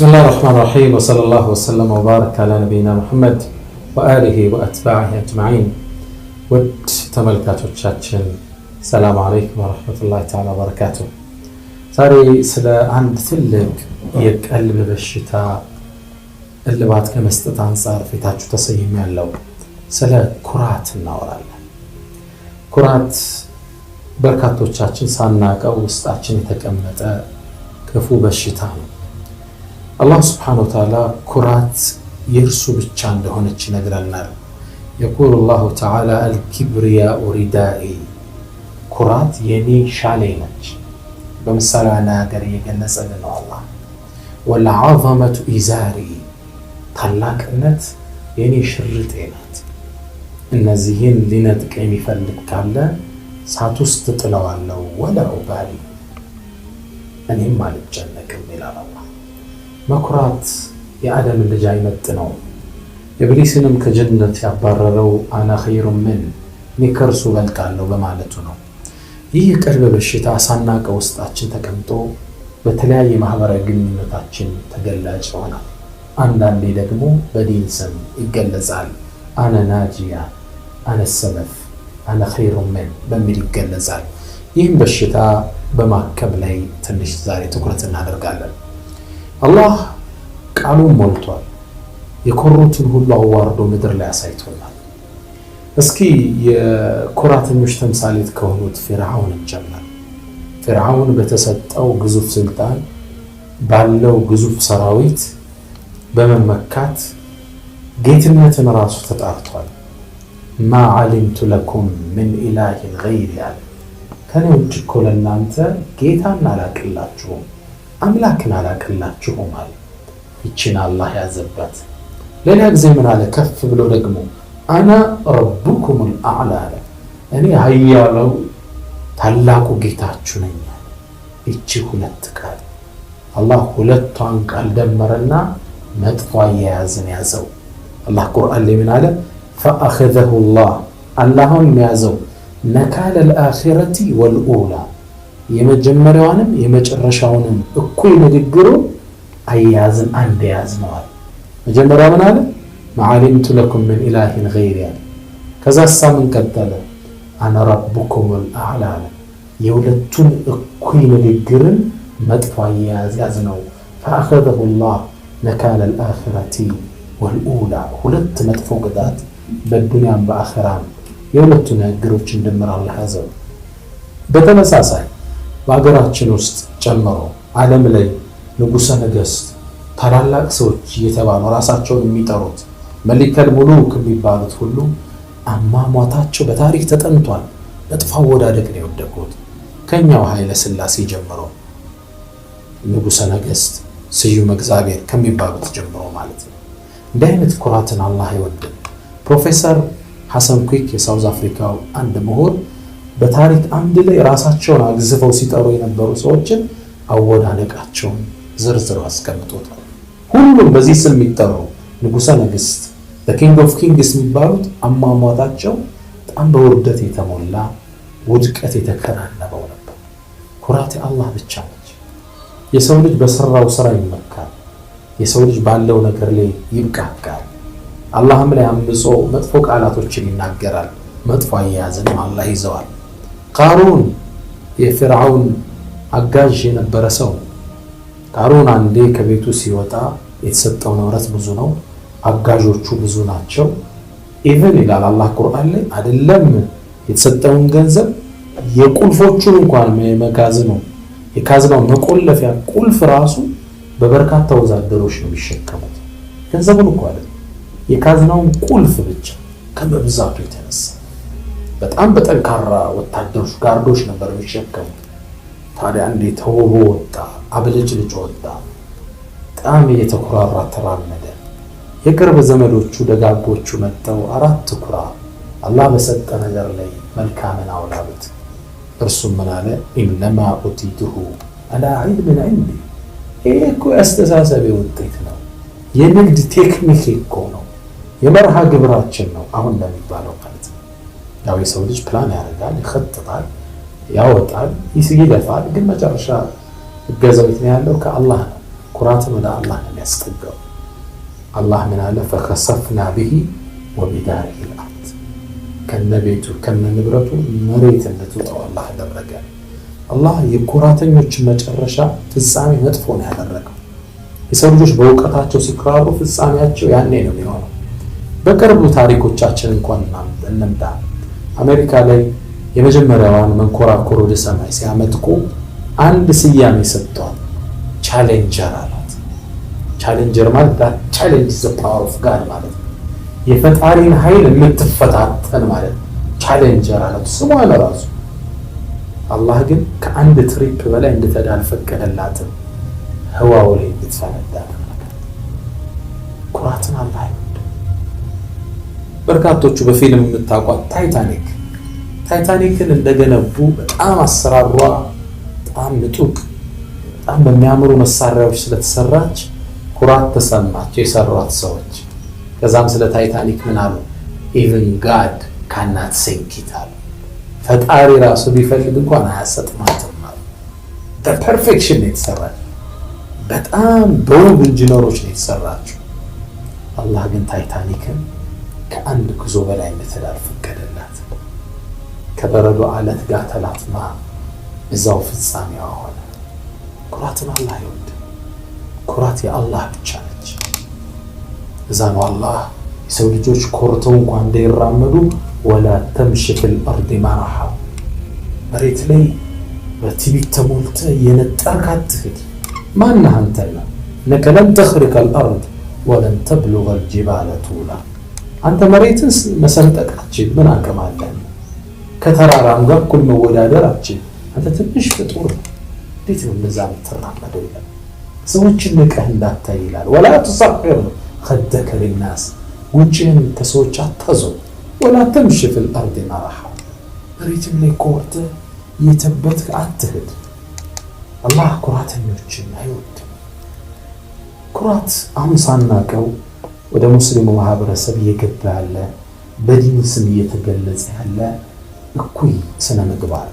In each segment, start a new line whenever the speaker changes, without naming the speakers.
بسم الله الرحمن الرحيم وصلى الله وسلم وبارك على نبينا محمد وآله وأتباعه أجمعين. ود ተመልካቾቻችን ሰላም አለይኩም ወራህመቱላሂ ተዓላ ወበረካቱ። ዛሬ ስለ አንድ ትልቅ የቀልብ በሽታ እልባት ከመስጠት አንፃር ፊታችሁ ተሰይሜያለሁ። ስለ ኩራት እናወራለን። ኩራት በርካቶቻችን ሳናቀው ውስጣችን የተቀመጠ ክፉ በሽታ ነው። አላህ ሱብሓነሁ ወተዓላ ኩራት የእርሱ ብቻ እንደሆነች ይነግረናል። يقول الله تعالى الكبرياء ردائي ኩራት የኔ ሻሌ ነች። በምሳሌ አናገር የገለጸልን ነው አላህ። والعظمة إزاري ታላቅነት የኔ ሽርጤ ናት። እነዚህን ሊነጥቅ የሚፈልግ ካለ ሳት ውስጥ ጥለዋለሁ ወላ ኡባሊ እኔም አልጨነቅም ይላል አላህ። መኩራት የአደም ልጅ አይመጥነው። ኢብሊስንም ከጀነት ያባረረው አና ኸይሩ ምን ከእርሱ በልጣለሁ በማለቱ ነው። ይህ ቀልብ በሽታ ሳናቀው ውስጣችን ተቀምጦ በተለያየ ማህበራዊ ግንኙነታችን ተገላጭ ይሆናል። አንዳንዴ ደግሞ በዲን ስም ይገለጻል። አነ ናጂያ፣ አነ ሰለፍ፣ አነ ኸይሩ ምን በሚል ይገለጻል። ይህም በሽታ በማከም ላይ ትንሽ ዛሬ ትኩረት እናደርጋለን። አላህ ቃሉን ሞልቷል። የኮሩትን ሁሉ አዋርዶ ምድር ላይ አሳይቶናል። እስኪ የኩራተኞች ተምሳሌት ከሆኑት ፊርዓውን ጀመር። ፊርዓውን በተሰጠው ግዙፍ ስልጣን ባለው ግዙፍ ሰራዊት በመመካት ጌትነትን ራሱ ተጣርቷል። ማ ዓሊምቱ ለኩም ምን ኢላሂን ገይሪ አለ። ከኔ ውጭ እኮ ለእናንተ ጌታን አላቅላችሁም፣ አምላክን አላቅላችሁም አለ። ይችን አላህ ያዘበት። ሌላ ጊዜ ምን አለ? ከፍ ብሎ ደግሞ አና ረቡኩሙል አዕላ አለ። እኔ ኃያለው ታላቁ ጌታችሁ ነኝ። እቺ ሁለት ቃል አላህ ሁለቷን ቃል ደመረና መጥፎ አያያዝን ያዘው። አላህ ቁርአን ላይ ምን አለ? ፈአኸዘሁ አላህም ያዘው ነካለ አልአኺረቲ ወልኡላ፣ የመጀመሪያውንም የመጨረሻውንም እኩል ንግግሩ አያያዝን አንድ ያዝነዋል። መጀመሪያ ምን አለ? ማዓሊምቱ ለኩም ምን ኢላሂን ገይሪ አለ። ከዛሳ ምን ቀጠለ? አነ ረቡኩሙል አዕላ አለ። የሁለቱን እኩል ንግግርን መጥፎ አያያዝ ያዝነው። ፈአኸዘሁ ነካለ አልአኺረቲ ወልኡላ፣ ሁለት መጥፎ ቅጣት በዱንያም በአኺራም የሁለቱ ንግግሮችን ድምር አላህ ያዘው። በተመሳሳይ በአገራችን ውስጥ ጨምሮ ዓለም ላይ ንጉሠ ነገሥት ታላላቅ ሰዎች እየተባሉ ራሳቸውን የሚጠሩት መሊከል ሙሉክ የሚባሉት ሁሉ አሟሟታቸው በታሪክ ተጠንቷል። መጥፎ አወዳደቅ ነው የወደቁት። ከኛው ኃይለ ሥላሴ ጀምሮ ንጉሠ ነገሥት ስዩም እግዚአብሔር ከሚባሉት ጀምሮ ማለት ነው። እንዲህ አይነት ኩራትን አላህ አይወድም። ፕሮፌሰር ሐሰን ኩክ የሳውዝ አፍሪካው አንድ ምሁር በታሪክ አንድ ላይ ራሳቸውን አግዝፈው ሲጠሩ የነበሩ ሰዎችን አወዳደቃቸውን ዝርዝር አስቀምጦታል። ሁሉም በዚህ ስም የሚጠሩ ንጉሠ ነገሥት ኪንግ ኦፍ ኪንግስ የሚባሉት አሟሟታቸው በጣም በውርደት የተሞላ ውድቀት የተከናነበው ነበር። ኩራት አላህ ብቻ ነች። የሰው ልጅ በሰራው ስራ ይመካል። የሰው ልጅ ባለው ነገር ላይ ይብቃቃል። አላህም ላይ አምጾ መጥፎ ቃላቶችን ይናገራል። መጥፎ አያያዝንም አላህ ይዘዋል። ቃሩን የፊርዓውን አጋዥ የነበረ ሰው ቃሩን አንዴ ከቤቱ ሲወጣ የተሰጠው ንብረት ብዙ ነው፣ አጋዦቹ ብዙ ናቸው። ኢቭን ይላል አላህ ቁርአን ላይ አይደለም የተሰጠውን ገንዘብ የቁልፎቹን እንኳን የካዝናው መቆለፊያ ቁልፍ ራሱ በበርካታ ወዛደሮች ነው የሚሸከሙት። ገንዘቡን እኮ አይደለም የካዝናውን ቁልፍ ብቻ ከመብዛቱ የተነሳ በጣም በጠንካራ ወታደሮች ጋርዶች ነበር የሚሸከሙት። ታዲያ እንዴ ተውቦ ወጣ፣ አብልጭልጭ ወጣ፣ በጣም እየተኩራራ ተራመደ። የቅርብ ዘመዶቹ ደጋጎቹ መጥተው አራት ኩራ አላህ በሰጠ ነገር ላይ መልካምን አውላሉት። እርሱም ምን አለ? ኢነማ ኡቲቱሁ አላ ዒልሚን ዒንዲ። ይሄ እኮ የአስተሳሰቤ ውጤት ነው፣ የንግድ ቴክኒክ እኮ ነው፣ የመርሃ ግብራችን ነው አሁን እንደሚባለው ማለት ነው። ያው የሰው ልጅ ፕላን ያደርጋል፣ ይኸጥጣል፣ ያወጣል፣ ይለፋል፣ ግን መጨረሻ እገዛው የት ነው ያለው? ከአላህ ነው። ኩራትን ወደ አላህ ነው የሚያስጠጋው። አላህ ምን አለ? ፈከሰፍና ቢሂ ወቢዳሪሂ አልአርድ፣ ከነቤቱ ከነንብረቱ መሬት እንድትውጠው አላህ አደረገ። አላህ የኩራተኞች መጨረሻ ፍጻሜ መጥፎ ነው ያደረገው። የሰው ልጆች በእውቀታቸው ሲኩራሩ ፍጻሜያቸው ያኔ ነው የሚሆነው። በቅርቡ ታሪኮቻችን እንኳን እንምጣ። አሜሪካ ላይ የመጀመሪያዋን መንኮራኩር ወደ ሰማይ ሲያመጥቁ አንድ ስያሜ ሰጥቷል። ቻሌንጀር አላት። ቻሌንጀር ማለት ቻሌንጅ ዘ ፓወር ኦፍ ጋድ ማለት ነው። የፈጣሪን ኃይል የምትፈታተን ማለት ነው። ቻሌንጀር አላት ስሟ ለራሱ። አላህ ግን ከአንድ ትሪፕ በላይ እንድትሄድ አልፈቀደላትም። ህዋው ላይ እንድትፈነዳ ኩራትን አላህ በርካቶቹ በፊልም የምታውቋት ታይታኒክን እንደገነቡ በጣም አሰራሯ በጣም ምጡቅ በጣም በሚያምሩ መሳሪያዎች ስለተሰራች ኩራት ተሰማቸው የሰሯት ሰዎች። ከዛም ስለ ታይታኒክ ምን አሉ? ኢቭን ጋድ ካናት ሲንክ ኢት አሉ። ፈጣሪ ራሱ ቢፈልግ እንኳን አያሰጥማትም አሉ። በፐርፌክሽን ነው የተሰራች። በጣም በውብ ኢንጂነሮች ነው የተሰራችው። አላህ ግን ታይታኒክን ከአንድ ጉዞ በላይ እንድትሄድ አልፈቀደላት። ከበረዶ አለት ጋር ተላትማ እዛው ፍጻሜዋ ሆነ። ኩራትን አላህ ይወድ። ኩራት የአላህ ብቻ ነች። እዛ ነው አላህ የሰው ልጆች ኮርተው እንኳን እንዳይራመዱ ወላ ተምሽ ፊል አርድ መራሃ፣ መሬት ላይ በትዕቢት ተሞልተህ የነጠርክ አትሂድ። ማነህ አንተና እነከ ለን ተኽሪቀ አልአርድ ወለን ተብሉገ አልጅባለ ጡላ። አንተ መሬትን መሰንጠቃችን ምን አቅም አለን? ከተራራም ጋር እኩል መወዳደራችን። አንተ ትንሽ ፍጡር እንዴት ነው እንደዛ የምትራመደው? ይላል። ሰዎችን ንቀህ እንዳታይ ይላል። ወላ ተሰቅር خدك للناس፣ ጉንጭህን ከሰዎች አታዞር። ወላ ተምሽ ፊል አርድ መራሃ፣ መሬትም ላይ ኮርተህ እየተበትክ አትሂድ። አላህ ኩራተኞችን አይወድም። ኩራት አሁን ሳናቀው ወደ ሙስሊሙ ማህበረሰብ እየገባ ያለ በዲን ስም እየተገለጸ ያለ እኩይ ስነ ምግባር።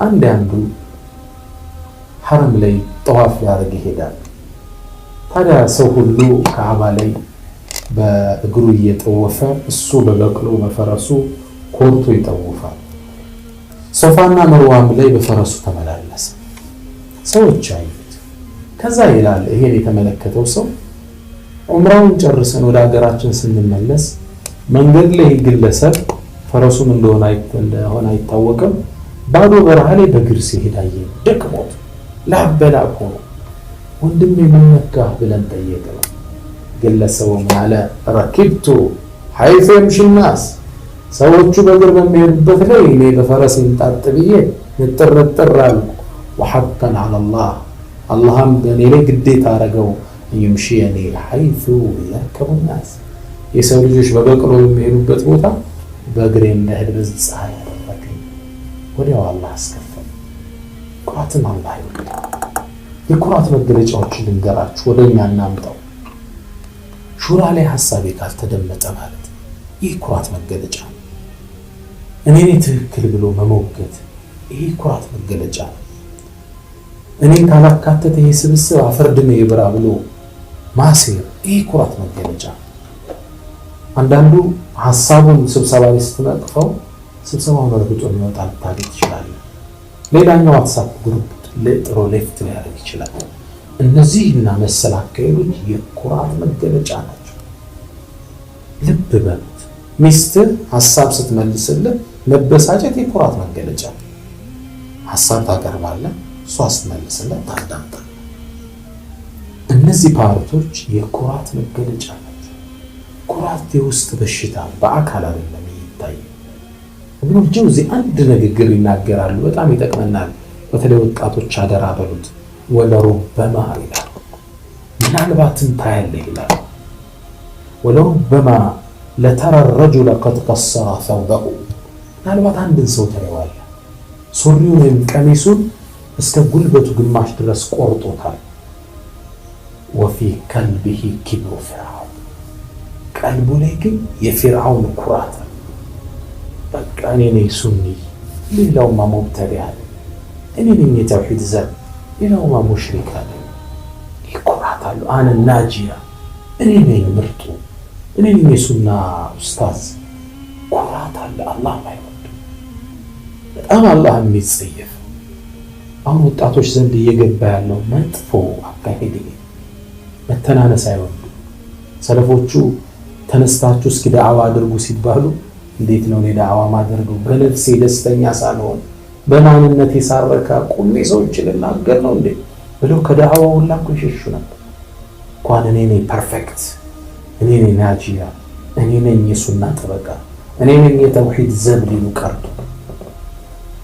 አንዱ ሐረም ላይ ጠዋፍ ያደርግ ይሄዳል። ታዲያ ሰው ሁሉ ከአባ ላይ በእግሩ እየጠወፈ እሱ በበቅሎ በፈረሱ ኮርቶ ይጠወፋል። ሶፋና መርዋም ላይ በፈረሱ ተመላለሰ። ሰዎች አዩት። ከዛ ይላል ይሄን የተመለከተው ሰው ዑምራውን ጨርሰን ወደ ሀገራችን ስንመለስ መንገድ ላይ ግለሰብ ፈረሱም እንደሆነ አይታወቅም ባዶ በረሃ ላይ በእግር ሲሄድ አየን። ደክሞት ላበላብ ሆኖ ወንድሜ ምን ነካህ ብለን ጠየቅነው። ግለሰቡ ማለ ረኪብቱ ሐይث يمشي الناس፣ ሰዎቹ በእግር በሚሄዱበት ላይ እኔ በፈረስ እንጣጥ ብዬ ንጥርጥራል። وحقا على الله፣ አላህም በእኔ ላይ ግዴታ አረገው يمشيني حيث يركب الناس፣ የሰው ልጆች በበቅሎ በሚሄዱበት ቦታ በእግሬ እንደሄድ በዚህ ፀሐይ ያደረገኝ። ወዲያው አላህ አስከፈለ። ኩራትን አላህ ይወዳል። የኩራት መገለጫዎችን ልንገራችሁ፣ ወደኛ እናምጣው። ሹራ ላይ ሐሳቤ ካልተደመጠ ማለት ይህ ኩራት መገለጫ ነው። እኔ ትክክል ብሎ መሞገት ይህ ኩራት መገለጫ ነው። እኔ ካላካተተ ይህ ስብስብ አፈርድሜ ይብራ ብሎ ማሴር ይህ ኩራት መገለጫ ነው። አንዳንዱ ሐሳቡን ስብሰባ ላይ ስትነቅፈው ስብሰባውን ረግጦ የሚወጣ ልታገኝ ይችላል። ሌላኛው ዋትስአፕ ግሩፕ ለጥሮ ሌፍት ሊያደርግ ይችላል። እነዚህና መሰል አካሄዶች የኩራት መገለጫ ናቸው። ልብ በሉት። ሚስትህ ሐሳብ ስትመልስልህ መበሳጨት የኩራት መገለጫ ነው። ሐሳብ ታቀርባለህ፣ እሷ ስትመልስልህ ታዳምጣለህ። እነዚህ ፓርቶች የኩራት መገለጫ ናቸው። ኩራት የውስጥ በሽታ በአካል አይደለም የሚታየው። ኢብኑ ጀውዚ አንድ ንግግር ይናገራሉ፣ በጣም ይጠቅመናል። በተለይ ወጣቶች አደራ በሉት። ወለሩበማ ይላል፣ ምናልባትም ታያለህ ይላል። ወለሩበማ ለተራ الرجل قد قصر ثوبه፣ ምናልባት አንድን ሰው ታየዋለህ ሱሪውን ወይም ቀሚሱን እስከ ጉልበቱ ግማሽ ድረስ ቆርጦታል። ወፊ ቀልቢሂ ኪብሩ ፊርዓውን፣ ቀልቡ ላይ ግን የፊርዓውን ኩራት። በቃ እኔ ነኝ ሱኒ፣ ሌላውማ ሙብተዲዕ፣ እኔ ነኝ የተውሂድ ዘብ፣ ሌላውማ ሙሽሪክ አለ። አለው። አነ ናጂያ እኔ ነኝ ምርጡ፣ እኔ ነኝ የሱና ኡስታዝ። ኩራት አለ። አላህ ማይወድ በጣም አላህ የሚጸየፍ አሁን ወጣቶች ዘንድ እየገባ ያለው መጥፎ አካሄድ መተናነስ አይወዱ። ሰለፎቹ ተነስታችሁ እስኪ ዳዕዋ አድርጉ ሲባሉ እንዴት ነው ዳዕዋ ማድረገው? በነፍሴ ደስተኛ ሳልሆን በማንነቴ ሳረካ ቁሜ ሰዎችን ልናገር ነው እንዴ ብለው ከዳዕዋው ሁላ ይሸሹ ነበር። እንኳን እኔ ነኝ ፐርፌክት፣ እኔ ነኝ ናጂያ፣ እኔ ነኝ የሱና ጠበቃ፣ እኔ ነኝ የተውሂድ ዘብ ሊሉ ቀርቶ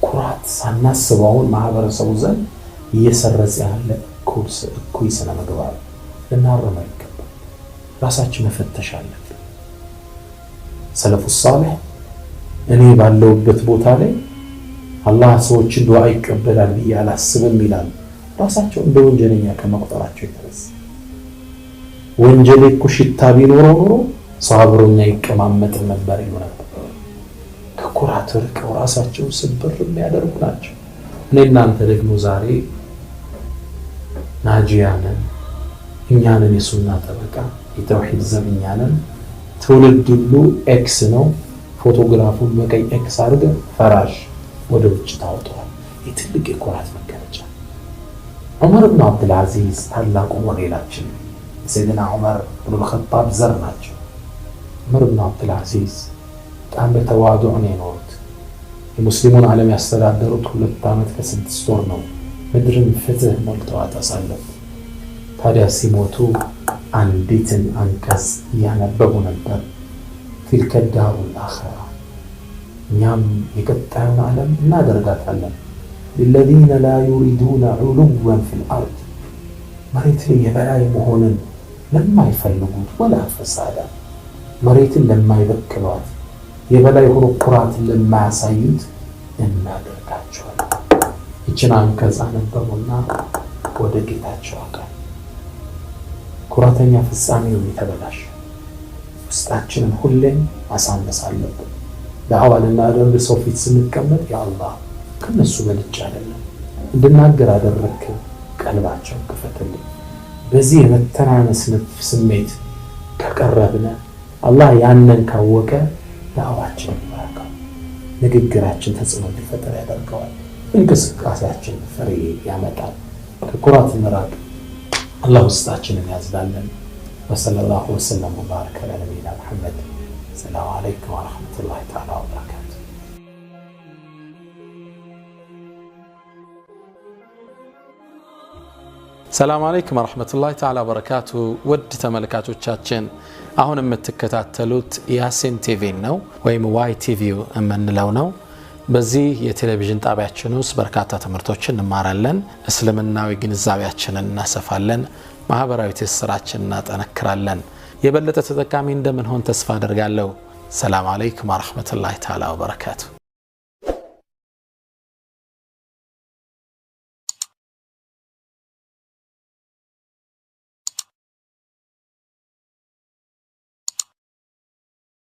ኩራት ሳናስበውን ማህበረሰቡ ዘንድ እየሰረጸ ያለ እኩይ ስነ ምግባር ልናርም ይገባል። ራሳችን መፈተሽ አለብን። ሰለፉ ሷሊህ እኔ ባለውበት ቦታ ላይ አላህ ሰዎችን ዱዓ ይቀበላል ብዬ አላስብም ይላል። ራሳቸው እንደ ወንጀለኛ ከመቁጠራቸው የተነሳ ወንጀል እኮ ሽታ ቢኖረው ኖሮ ሰው አብሮኛ ይቀማመጥ ነበር ይሆናል። ከኩራት ርቀው ራሳቸው ስብር የሚያደርጉ ናቸው። እኔ እናንተ ደግሞ ዛሬ ናጂያንን እኛንን የሱና ጠበቃ የተውሂድ ዘብኛንን ትውልድ ሁሉ ኤክስ ነው። ፎቶግራፉን በቀይ ኤክስ አድርገን ፈራሽ ወደ ውጭ ታወጣዋል። የትልቅ የኩራት መገለጫ ዑመር ብን አብዱልዓዚዝ ታላቁ ሞዴላችን ሰይድና ዑመር ብን አልኸጣብ ዘር ናቸው። ዑመር ብን አብዱልዓዚዝ በጣም በተዋዱዕ ነው የኖሩት። የሙስሊሙን ዓለም ያስተዳደሩት 2 ዓመት ከ6 ወር ነው። ምድርን ፍትህ ሞልተዋት አሳለፉ። ታዲያ ሲሞቱ አንዲትን አንቀጽ እያነበቡ ነበር። ቲልከ ዳሩል አኺራ እኛም የቀጣዩን ዓለም እናደርጋታለን ለለዚነ ላ ዩሪዱነ ዑሉወን ፊል አርድ መሬት ላይ የበላይ መሆንን ለማይፈልጉት ወላ ፈሳዳ መሬትን ለማይበክሏት የበላይ ሆኖ ኩራትን ለማያሳዩት እናደርጋቸዋለን። ይችን አንቀጽ አነበቡና ወደ ጌታቸው አቀኑ። ኩራተኛ ፍጻሜው የተበላሸ ውስጣችንን ሁሌም ማሳነስ አለብን። ዳዕዋ ልናደርግ ሰው ፊት ስንቀመጥ ያ አላህ ከነሱ በልጭ አይደለም እንድናገር አደረክ፣ ቀልባቸውን ክፈትልኝ። በዚህ የመተናነስ ስሜት ከቀረብነ አላህ ያንን ካወቀ ዳዕዋችን ይባረካል፣ ንግግራችን ተጽዕኖ እንዲፈጠር ያደርገዋል፣ እንቅስቃሴያችን ፍሬ ያመጣል። ከኩራት መራቅ አላህ ውስጣችንን ያዝዳለን። ወሰለላሁ ወሰለም ወባረከ ዐላ ነቢይና ሙሐመድ። ሰላሙ አለይኩም ወረሕመቱላሂ ተዓላ ወበረካቱ። ሰላም አለይኩም ወረሕመቱላሂ ተዓላ ወበረካቱ። ውድ ተመልካቾቻችን አሁን የምትከታተሉት ያሲን ቲቪ ነው ወይም ዋይ ቲቪ የምንለው ነው። በዚህ የቴሌቪዥን ጣቢያችን ውስጥ በርካታ ትምህርቶችን እንማራለን። እስልምናዊ ግንዛቤያችንን እናሰፋለን። ማህበራዊ ትስስራችንን እናጠነክራለን። የበለጠ ተጠቃሚ እንደምንሆን ተስፋ አደርጋለሁ። ሰላም አለይኩም ወረሕመቱላሂ ተዓላ ወበረካቱ።